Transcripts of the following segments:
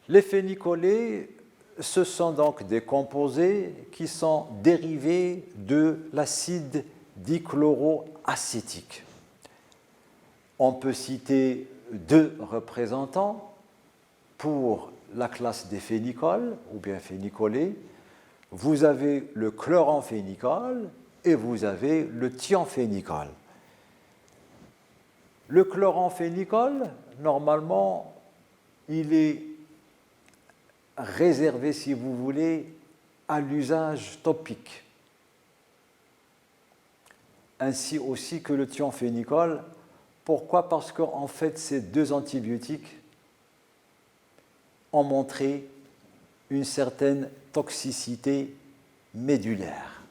Les phénicolés, ce sont donc des composés qui sont dérivés de l'acide dichloroacétique. On peut citer deux représentants pour la classe des phénicols ou bien phénicolés. Vous avez le chloramphénicol et vous avez le thiamphénicol. Le chloramphénicol, normalement, il est réservé, si vous voulez, à l'usage topique, ainsi aussi que le thiamphénicol. Pourquoi? Parce qu'en fait, ces deux antibiotiques ont montré une certaine toxicité médulaire.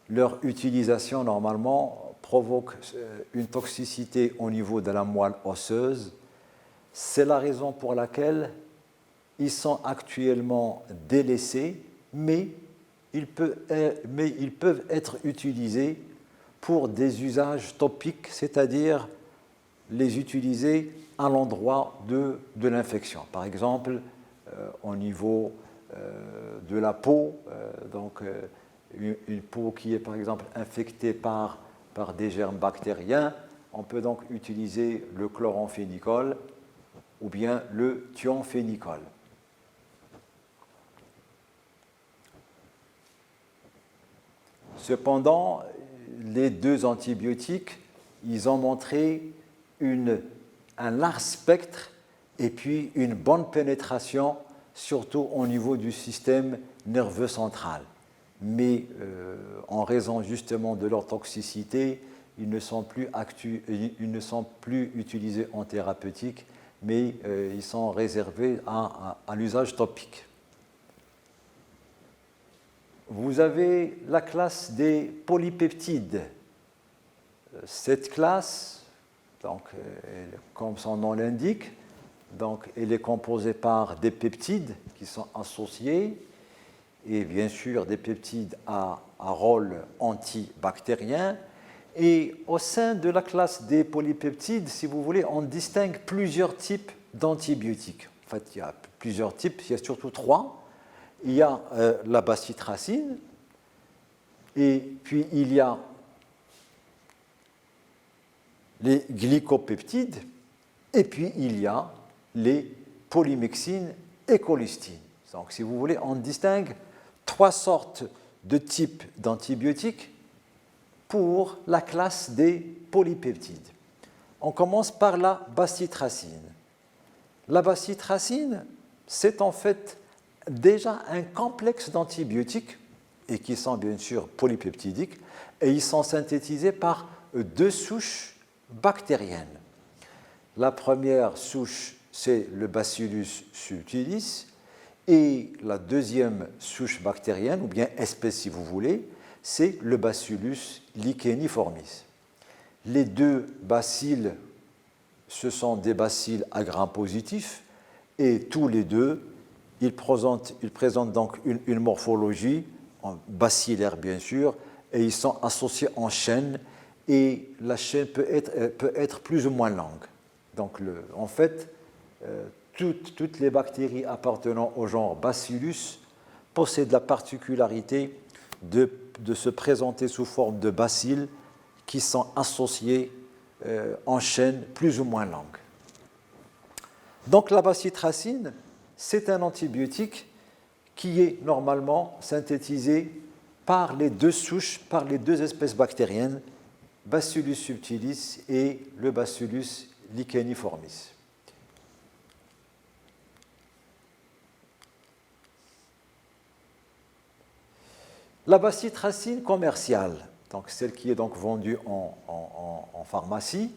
Leur utilisation, normalement, provoque une toxicité au niveau de la moelle osseuse. C'est la raison pour laquelle ils sont actuellement délaissés, mais ils peuvent être utilisés pour des usages topiques, c'est-à-dire les utiliser à l'endroit de l'infection. Par exemple, au niveau de la peau, une peau qui est par exemple infectée par des germes bactériens, on peut donc utiliser le chloramphénicol ou bien le thiamphénicol. Cependant, les deux antibiotiques, ils ont montré un large spectre et puis une bonne pénétration, surtout au niveau du système nerveux central. Mais en raison justement de leur toxicité, ils ne sont plus utilisés en thérapeutique, mais ils sont réservés à l'usage topique. Vous avez la classe des polypeptides. Cette classe, donc, comme son nom l'indique, donc, elle est composée par des peptides qui sont associés, et bien sûr des peptides à rôle antibactérien. Et au sein de la classe des polypeptides, si vous voulez, on distingue plusieurs types d'antibiotiques. En fait, il y a plusieurs types, il y a surtout trois. Il y a la bacitracine, et puis il y a les glycopeptides, et puis il y a les polymyxines et cholestine. Donc, si vous voulez, on distingue trois sortes de types d'antibiotiques pour la classe des polypeptides. On commence par la bacitracine. La bacitracine, c'est en fait déjà un complexe d'antibiotiques, et qui sont bien sûr polypeptidiques, et ils sont synthétisés par deux souches bactériennes. La première souche, c'est le Bacillus subtilis, et la deuxième souche bactérienne, ou bien espèce si vous voulez, c'est le Bacillus licheniformis. Les deux bacilles, ce sont des bacilles à gram positif, et tous les deux, ils présentent donc une morphologie bacillaire, bien sûr, et ils sont associés en chaîne, et la chaîne peut être plus ou moins longue. Donc, en fait, toutes les bactéries appartenant au genre Bacillus possèdent la particularité de se présenter sous forme de bacilles qui sont associées en chaîne plus ou moins longue. Donc, la bacitracine, c'est un antibiotique qui est normalement synthétisé par les deux souches, par les deux espèces bactériennes, Bacillus subtilis et le Bacillus licheniformis. La bacitracine commerciale, donc celle qui est donc vendue en pharmacie,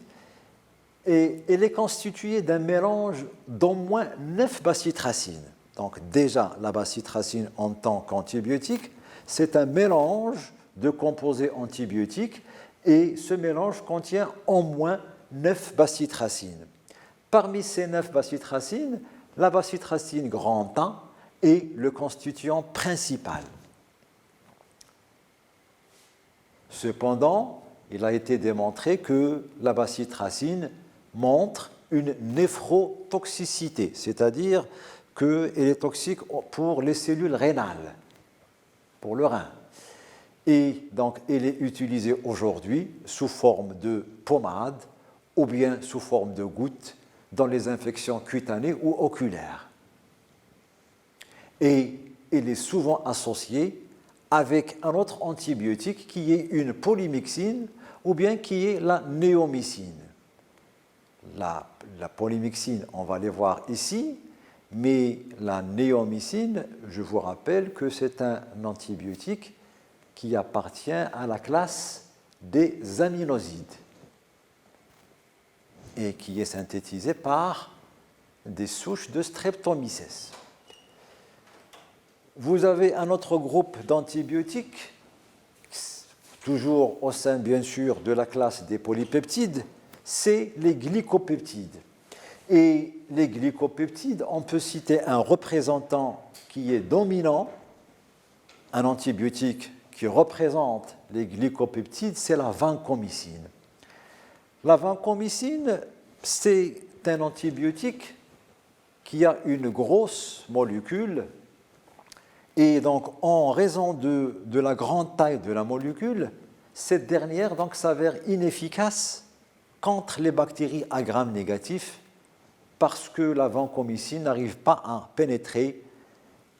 et elle est constituée d'un mélange d'au moins 9 bacitracines. Donc déjà, la bacitracine en tant qu'antibiotique, c'est un mélange de composés antibiotiques, et ce mélange contient au moins 9 bacitracines. Parmi ces 9 bacitracines, la bacitracine grand A est le constituant principal. Cependant, il a été démontré que la bacitracine montre une néphrotoxicité, c'est-à-dire qu'elle est toxique pour les cellules rénales, pour le rein. Et donc, elle est utilisée aujourd'hui sous forme de pommade ou bien sous forme de gouttes dans les infections cutanées ou oculaires. Et elle est souvent associée avec un autre antibiotique qui est une polymyxine ou bien qui est la néomycine. La polymyxine, on va les voir ici, mais la néomycine, je vous rappelle que c'est un antibiotique qui appartient à la classe des aminosides et qui est synthétisé par des souches de Streptomyces. Vous avez un autre groupe d'antibiotiques, toujours au sein bien sûr de la classe des polypeptides, c'est les glycopeptides. Et les glycopeptides, on peut citer un représentant qui est dominant, un antibiotique qui représente les glycopeptides, c'est la vancomycine. La vancomycine, c'est un antibiotique qui a une grosse molécule et donc en raison de la grande taille de la molécule, cette dernière donc s'avère inefficace contre les bactéries à gram négatif parce que la vancomycine n'arrive pas à pénétrer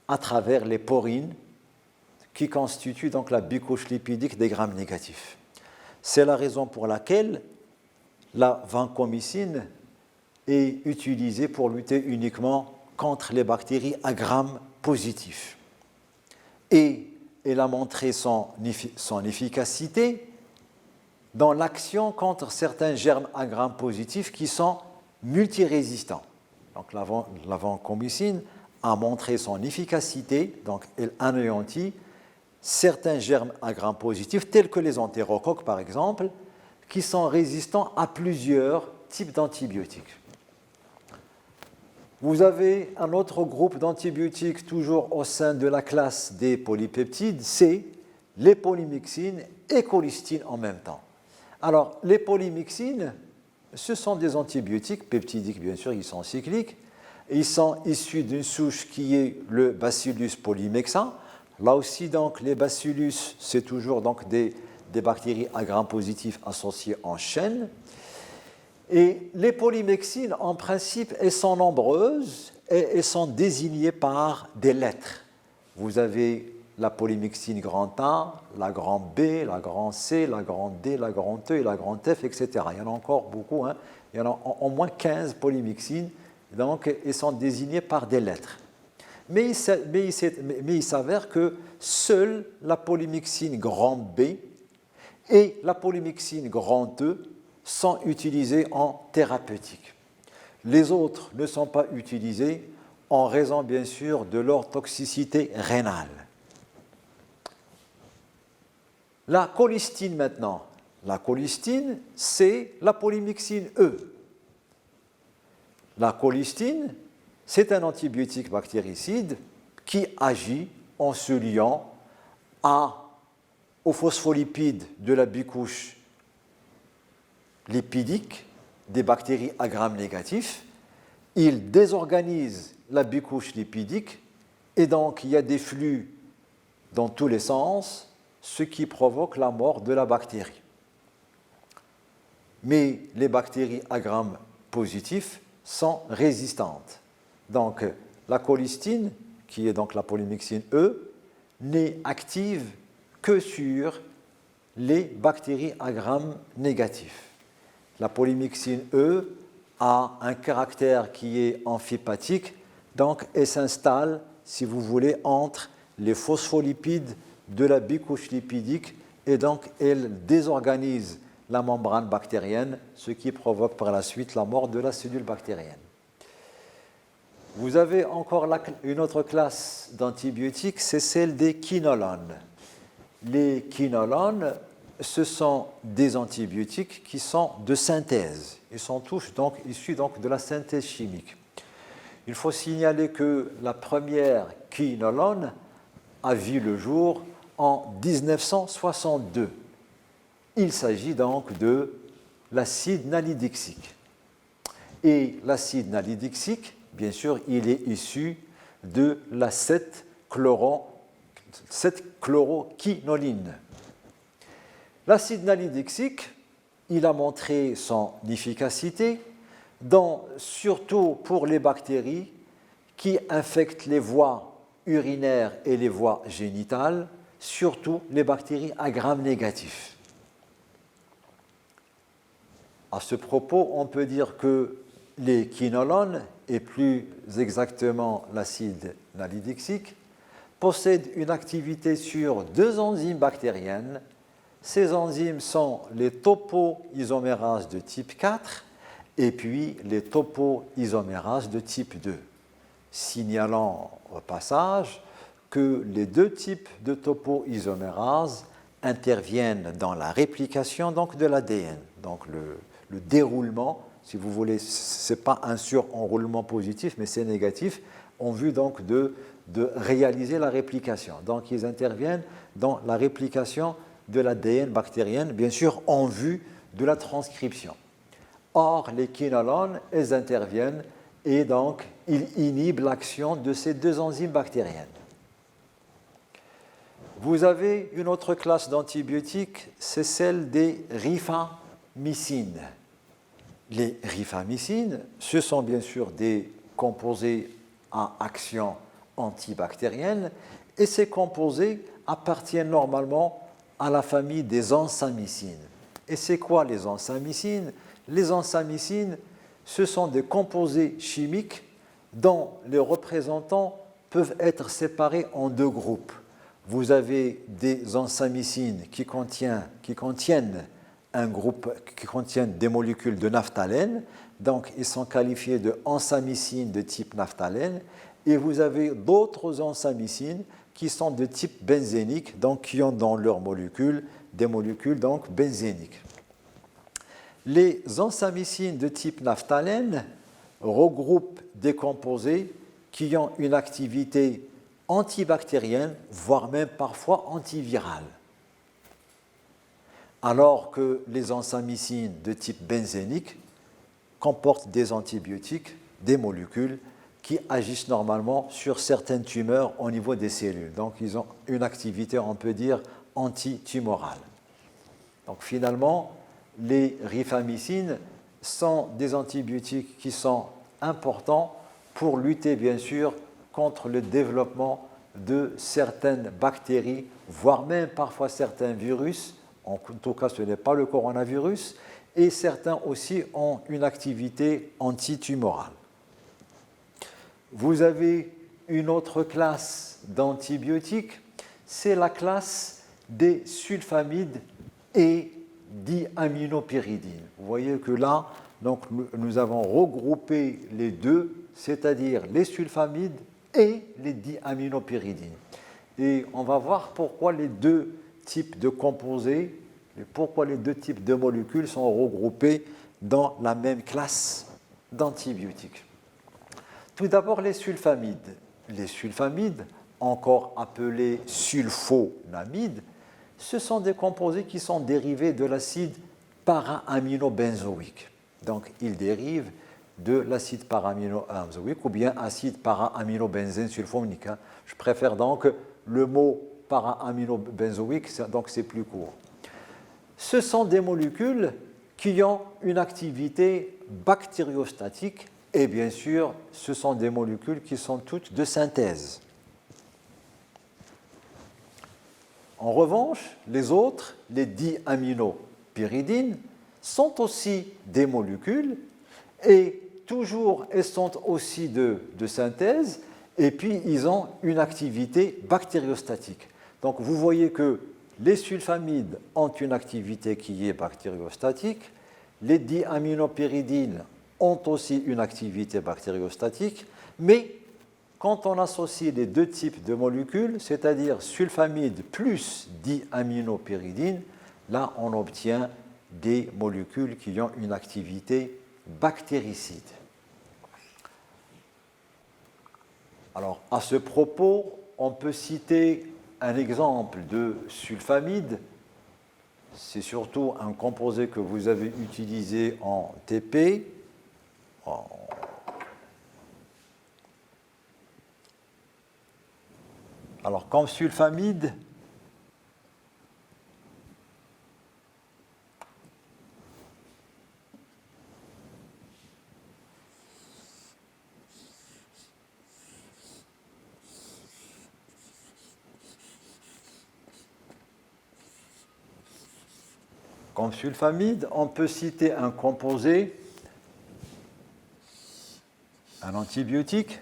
à travers les porines qui constituent donc la bicouche lipidique des grammes négatifs. C'est la raison pour laquelle la vancomycine est utilisée pour lutter uniquement contre les bactéries à gram positif. Et elle a montré son efficacité dans l'action contre certains germes à gram positifs qui sont multirésistants. Donc la vancomycine a montré son efficacité, donc elle anéantit certains germes à gram positifs, tels que les entérocoques par exemple, qui sont résistants à plusieurs types d'antibiotiques. Vous avez un autre groupe d'antibiotiques toujours au sein de la classe des polypeptides, c'est les polymyxines et colistines en même temps. Alors, les polymyxines, ce sont des antibiotiques peptidiques, bien sûr, ils sont cycliques. Ils sont issus d'une souche qui est le Bacillus polymyxa. Là aussi, donc, les bacillus, c'est toujours donc, des bactéries à gram positif associées en chaîne. Et les polymyxines, en principe, elles sont nombreuses et elles sont désignées par des lettres. Vous avez la polymyxine grand A, la grand B, la grand C, la grand D, la grand E et la grand F, etc. Il y en a encore beaucoup, hein. Il y en a au moins 15 polymyxines, donc elles sont désignées par des lettres. Mais il s'avère que seule la polymyxine grand B et la polymyxine grand E sont utilisées en thérapeutique. Les autres ne sont pas utilisées en raison, bien sûr, de leur toxicité rénale. La colistine maintenant. La colistine, c'est la polymyxine E. La colistine, c'est un antibiotique bactéricide qui agit en se liant aux phospholipides de la bicouche lipidique des bactéries à gram négatif. Il désorganise la bicouche lipidique et donc il y a des flux dans tous les sens, ce qui provoque la mort de la bactérie. Mais les bactéries à gram positif sont résistantes. Donc la colistine, qui est donc la polymyxine E, n'est active que sur les bactéries à gram négatif. La polymyxine E a un caractère qui est amphipathique, donc elle s'installe, si vous voulez, entre les phospholipides de la bicouche lipidique et donc elle désorganise la membrane bactérienne, ce qui provoque par la suite la mort de la cellule bactérienne. Vous avez encore une autre classe d'antibiotiques, c'est celle des quinolones. Les quinolones, ce sont des antibiotiques qui sont de synthèse. Ils sont tous donc issus donc de la synthèse chimique. Il faut signaler que la première quinolone a vu le jour en 1962. Il s'agit donc de l'acide nalidixique. Et l'acide nalidixique, bien sûr, il est issu de la 7-chloroquinoline. L'acide nalidixique, il a montré son efficacité surtout pour les bactéries qui infectent les voies urinaires et les voies génitales, surtout les bactéries à gram négatif. À ce propos, on peut dire que les quinolones, et plus exactement l'acide nalidixique, possèdent une activité sur deux enzymes bactériennes. Ces enzymes sont les topoisomérases de type 4 et puis les topoisomérases de type 2, signalant au passage que les deux types de topoisomérases interviennent dans la réplication donc, de l'ADN. Donc le déroulement, si vous voulez, ce n'est pas un surenroulement positif, mais c'est négatif, en vue donc de réaliser la réplication. Donc ils interviennent dans la réplication de l'ADN bactérienne, bien sûr en vue de la transcription. Or, les quinolones, elles interviennent et donc ils inhibent l'action de ces deux enzymes bactériennes. Vous avez une autre classe d'antibiotiques, c'est celle des rifamycines. Les rifamycines, ce sont bien sûr des composés à action antibactérienne et ces composés appartiennent normalement à la famille des ensamycines. Et c'est quoi les ensamycines? Les ensamycines, ce sont des composés chimiques dont les représentants peuvent être séparés en deux groupes. Vous avez des ensamycines qui contiennent des molécules de naphtalène, donc ils sont qualifiés de ensamycines de type naphtalène, et vous avez d'autres ensamycines qui sont de type benzénique, donc qui ont dans leurs molécules des molécules donc benzéniques. Les ensamycines de type naphtalène regroupent des composés qui ont une activité antibactérienne, voire même parfois antivirale. Alors que les ensamycines de type benzénique comportent des antibiotiques, des molécules qui agissent normalement sur certaines tumeurs au niveau des cellules. Donc, ils ont une activité, on peut dire, antitumorale. Donc, finalement, les rifamycines sont des antibiotiques qui sont importants pour lutter, bien sûr, contre le développement de certaines bactéries, voire même parfois certains virus. En tout cas, ce n'est pas le coronavirus. Et certains aussi ont une activité antitumorale. Vous avez une autre classe d'antibiotiques, c'est la classe des sulfamides et diaminopyridines. Vous voyez que là, donc, nous avons regroupé les deux, c'est-à-dire les sulfamides et les diaminopyridines. Et on va voir pourquoi les deux types de composés, pourquoi les deux types de molécules sont regroupés dans la même classe d'antibiotiques. Tout d'abord, les sulfamides. Les sulfamides, encore appelés sulfonamides, ce sont des composés qui sont dérivés de l'acide para-aminobenzoïque. Donc, ils dérivent de l'acide para-aminobenzoïque ou bien acide para-aminobenzène sulfonique. Je préfère donc le mot para-aminobenzoïque, donc c'est plus court. Ce sont des molécules qui ont une activité bactériostatique et bien sûr, ce sont des molécules qui sont toutes de synthèse. En revanche, les autres, les diaminopyridines, sont aussi des molécules et toujours elles sont aussi de synthèse et puis ils ont une activité bactériostatique. Donc vous voyez que les sulfamides ont une activité qui est bactériostatique, les diaminopyridines ont aussi une activité bactériostatique, mais quand on associe les deux types de molécules, c'est-à-dire sulfamide plus diaminopyridine, là on obtient des molécules qui ont une activité bactéricide. Alors, à ce propos, on peut citer un exemple de sulfamide. C'est surtout un composé que vous avez utilisé en TP. Alors, comme sulfamide, on peut citer un composé, un antibiotique,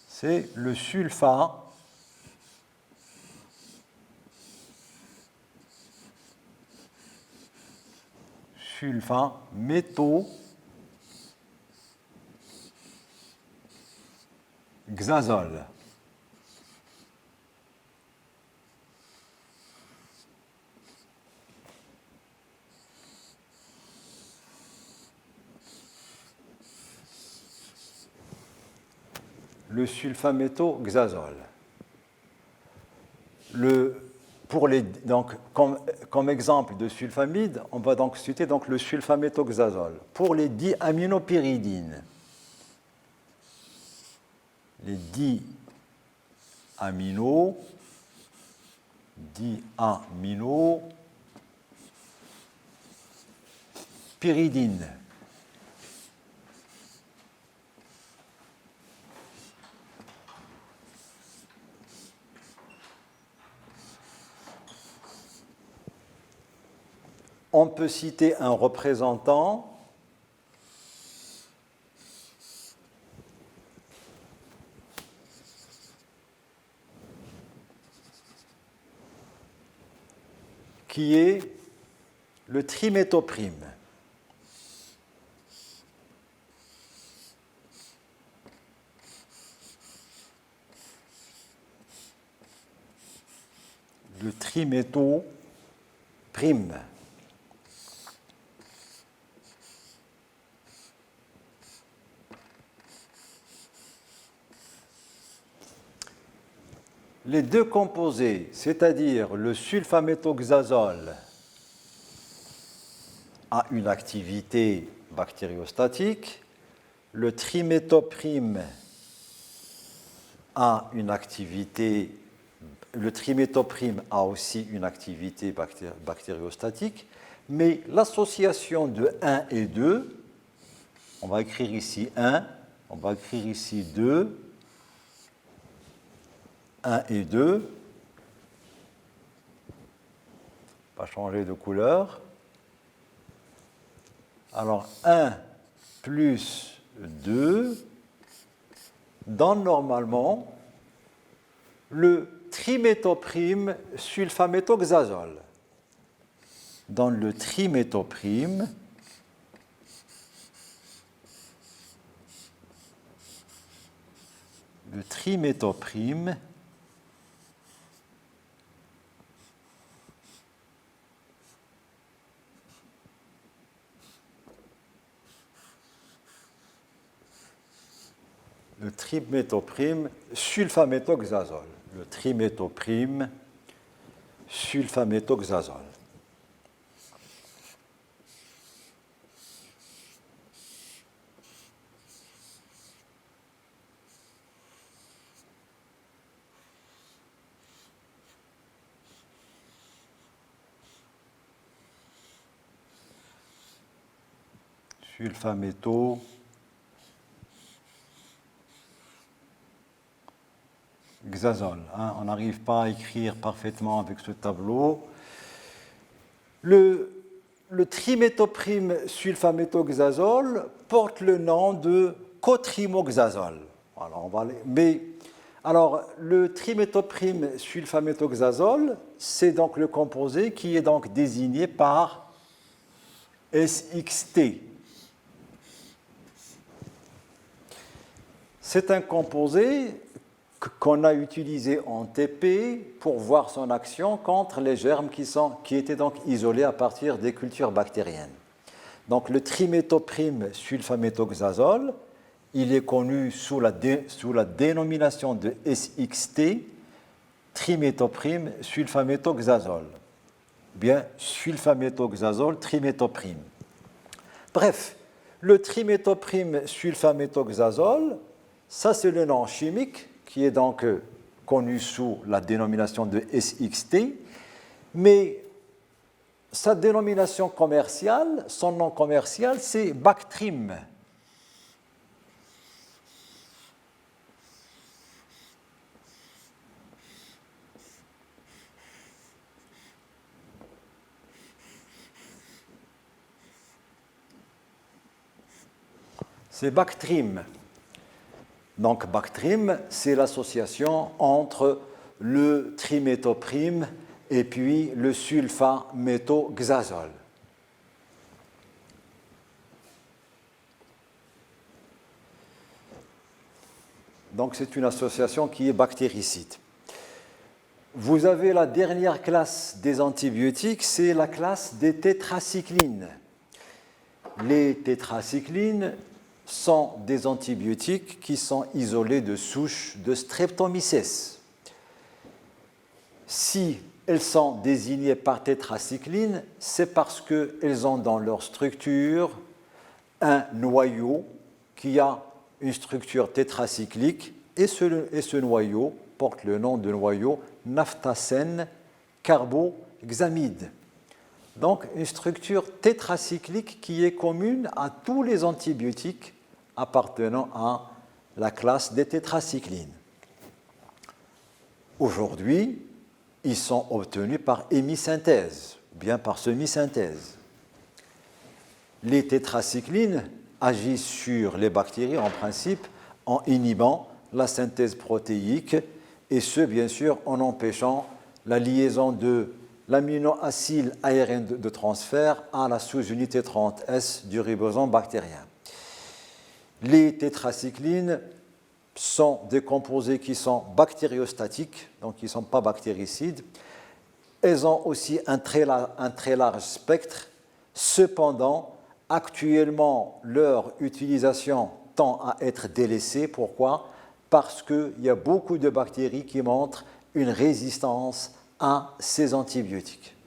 c'est le sulfaméthoxazole. Le sulfaméthoxazole. Donc, comme exemple de sulfamide, on va donc citer donc, le sulfaméthoxazole. Pour les diaminopyridines, les diaminopyridines. On peut citer un représentant qui est le triméthoprime. Le triméthoprime. Les deux composés, c'est-à-dire le sulfaméthoxazole, a une activité bactériostatique, le triméthoprime a une activité, le triméthoprime a aussi une activité bactériostatique, mais l'association de 1 et 2, on va écrire ici 1, on va écrire ici 2, 1 et 2, pas changer de couleur. Alors 1 plus 2 donne normalement le triméthoprime sulfaméthoxazole. Dans le triméthoprime sulfaméthoxazole. Le triméthoprime sulfaméthoxazole. Sulfaméthoxazole. On n'arrive pas à écrire parfaitement avec ce tableau. Le triméthoprime sulfaméthoxazole porte le nom de cotrimoxazole. Alors, le triméthoprime sulfaméthoxazole, c'est donc le composé qui est donc désigné par SXT. C'est un composé qu'on a utilisé en TP pour voir son action contre les germes qui étaient donc isolés à partir des cultures bactériennes. Donc le triméthoprime sulfaméthoxazole, il est connu sous la dénomination de SXT, triméthoprime sulfaméthoxazole. bien sulfaméthoxazole triméthoprime. Bref, le triméthoprime sulfaméthoxazole, ça c'est le nom chimique qui est donc connu sous la dénomination de SXT, mais sa dénomination commerciale, son nom commercial, c'est Bactrim. C'est Bactrim. Donc Bactrim, c'est l'association entre le triméthoprime et puis le sulfaméthoxazole. Donc c'est une association qui est bactéricide. Vous avez la dernière classe des antibiotiques, c'est la classe des tétracyclines. Les tétracyclines sont des antibiotiques qui sont isolés de souches de Streptomyces. Si elles sont désignées par tétracycline, c'est parce qu'elles ont dans leur structure un noyau qui a une structure tétracyclique et ce noyau porte le nom de noyau naphthacène carboxamide. Donc une structure tétracyclique qui est commune à tous les antibiotiques appartenant à la classe des tétracyclines. Aujourd'hui, ils sont obtenus par hémisynthèse, bien par semi-synthèse. Les tétracyclines agissent sur les bactéries en principe en inhibant la synthèse protéique et ce, bien sûr, en empêchant la liaison de l'aminoacide ARN de transfert à la sous-unité 30S du ribosome bactérien. Les tétracyclines sont des composés qui sont bactériostatiques, donc qui ne sont pas bactéricides. Elles ont aussi un très large spectre. Cependant, actuellement, leur utilisation tend à être délaissée. Pourquoi ? Parce qu'il y a beaucoup de bactéries qui montrent une résistance à ces antibiotiques.